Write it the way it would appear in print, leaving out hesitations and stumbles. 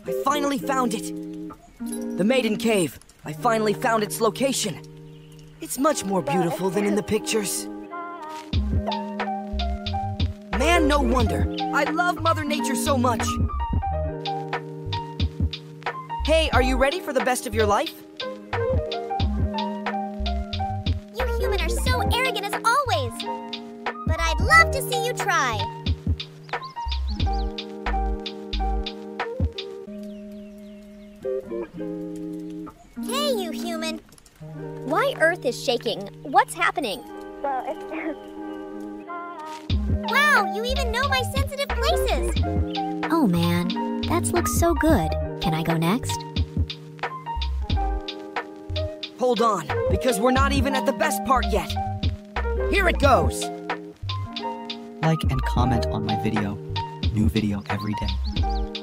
I finally found it! The Maiden Cave. I finally found its location. It's much more beautiful than in the pictures. Man, no wonder. I love Mother Nature so much. Hey, are you ready for the best of your life? You human are so arrogant as always. But I'd love to see you try. Hey, you human. Why Earth is shaking? What's happening? Well, it's just... Wow, you even know my sensitive places! Oh man, that looks so good. Can I go next? Hold on, because we're not even at the best part yet. Here it goes! Like and comment on my video. New video every day.